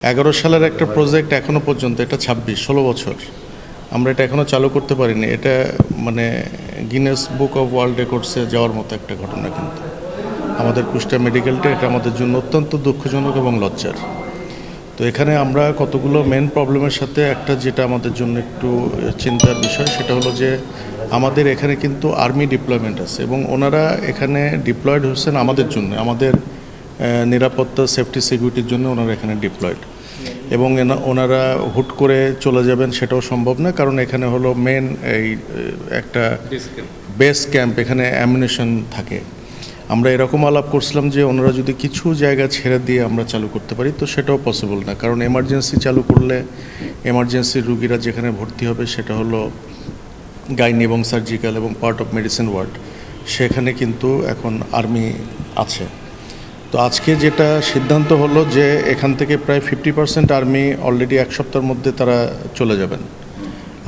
11 সালের একটা প্রজেক্ট এখনো পর্যন্ত, এটা 26-16 বছর আমরা এটা এখনো চালু করতে পারিনি। এটা মানে গিনেস বুক অফ ওয়ার্ল্ড রেকর্ডসে যাওয়ার মতো একটা ঘটনা। কিন্তু আমাদের কুষ্টিয়া মেডিকেলটা এটা আমাদের জন্য অত্যন্ত দুঃখজনক এবং লজ্জার। তো এখানে আমরা কতগুলো মেন প্রবলেমের সাথে একটা যেটা আমাদের জন্য একটু চিন্তার বিষয়, সেটা হলো যে আমাদের এখানে কিন্তু আর্মি ডিপ্লয়মেন্ট আছে এবং ওনারা এখানে ডিপ্লয়েড হচ্ছেন আমাদের জন্য, আমাদের নিরাপত্তা, সেফটি, সিকিউরিটির জন্য ওনারা এখানে ডিপ্লয়েড। এবং ওনারা হুট করে চলে যাবেন সেটাও সম্ভব না, কারণ এখানে হলো মেন এই একটা বেস ক্যাম্প, এখানে অ্যামিনেশন থাকে। আমরা এরকম আলাপ করছিলাম যে ওনারা যদি কিছু জায়গা ছেড়ে দিয়ে আমরা চালু করতে পারি, তো সেটাও পসিবল না, কারণ এমার্জেন্সি চালু করলে এমার্জেন্সি রুগীরা যেখানে ভর্তি হবে সেটা হলো গাইনি এবং সার্জিক্যাল এবং পার্ট অফ মেডিসিন ওয়ার্ড, সেখানে কিন্তু এখন আর্মি আছে। তো আজকে যেটা সিদ্ধান্ত হলো যে এখান থেকে প্রায় 50% আর্মি অলরেডি এক সপ্তাহের মধ্যে তারা চলে যাবেন,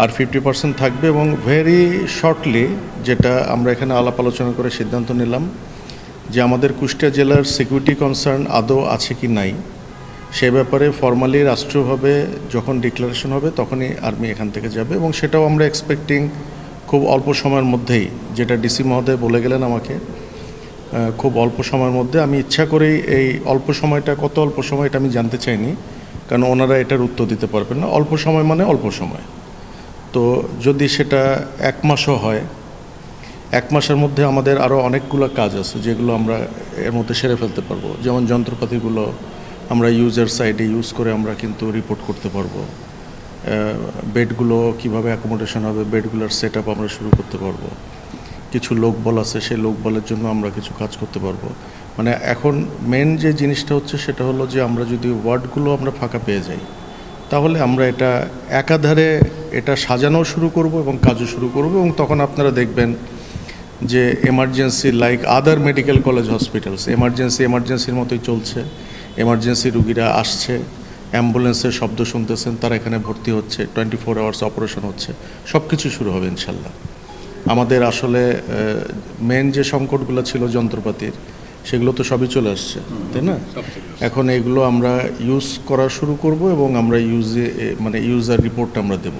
আর 50% থাকবে। এবং ভেরি শর্টলি যেটা আমরা এখানে আলাপ আলোচনা করে সিদ্ধান্ত নিলাম যে আমাদের কুষ্টিয়া জেলার সিকিউরিটি কনসার্ন আদৌ আছে কি নাই সে ব্যাপারে ফর্মালি রাষ্ট্রীয়ভাবে যখন ডিক্লারেশন হবে তখনই আর্মি এখান থেকে যাবে। এবং সেটাও আমরা এক্সপেক্টিং খুব অল্প সময়ের মধ্যেই, যেটা ডিসি মহোদয় বলে গেলেন আমাকে, খুব অল্প সময়ের মধ্যে। আমি ইচ্ছা করেই এই অল্প সময়টা, কত অল্প সময় এটা আমি জানতে চাইনি, কারণ ওনারা এটার উত্তর দিতে পারবেন না। অল্প সময় মানে অল্প সময়। তো যদি সেটা 1 মাসও হয়, 1 মাসের মধ্যে আমাদের আরও অনেকগুলো কাজ আছে যেগুলো আমরা এর মধ্যে সেরে ফেলতে পারবো। যেমন যন্ত্রপাতিগুলো আমরা ইউজার সাইডে ইউজ করে আমরা কিন্তু রিপোর্ট করতে পারবো। বেডগুলো কিভাবে অ্যাকোমোডেশন হবে, বেডগুলোর সেট আপ আমরা শুরু করতে পারবো। কিছু লোকবল আছে, সেই লোকবলের জন্য আমরা কিছু কাজ করতে পারবো। মানে এখন মেন যে জিনিসটা হচ্ছে সেটা হলো যে আমরা যদি ওয়ার্ডগুলো আমরা ফাঁকা পেয়ে যাই, তাহলে আমরা এটা একাধারে এটা সাজানো শুরু করব এবং কাজও শুরু করব। এবং তখন আপনারা দেখবেন যে emergency like other medical college hospitals, এমার্জেন্সির মতোই চলছে। এমার্জেন্সি রুগীরা আসছে, অ্যাম্বুলেন্সের শব্দ শুনতেছেন, তারা এখানে ভর্তি হচ্ছে, 24 আওয়ার্স অপারেশন হচ্ছে, সব কিছু শুরু হবে ইনশাল্লাহ। আমাদের আসলে মেন যে সংকটগুলো ছিল যন্ত্রপাতির, সেগুলো তো সবই চলে আসছে, তাই না? এখন এগুলো আমরা ইউজ করা শুরু করব এবং আমরা ইউজার রিপোর্ট আমরা দেব।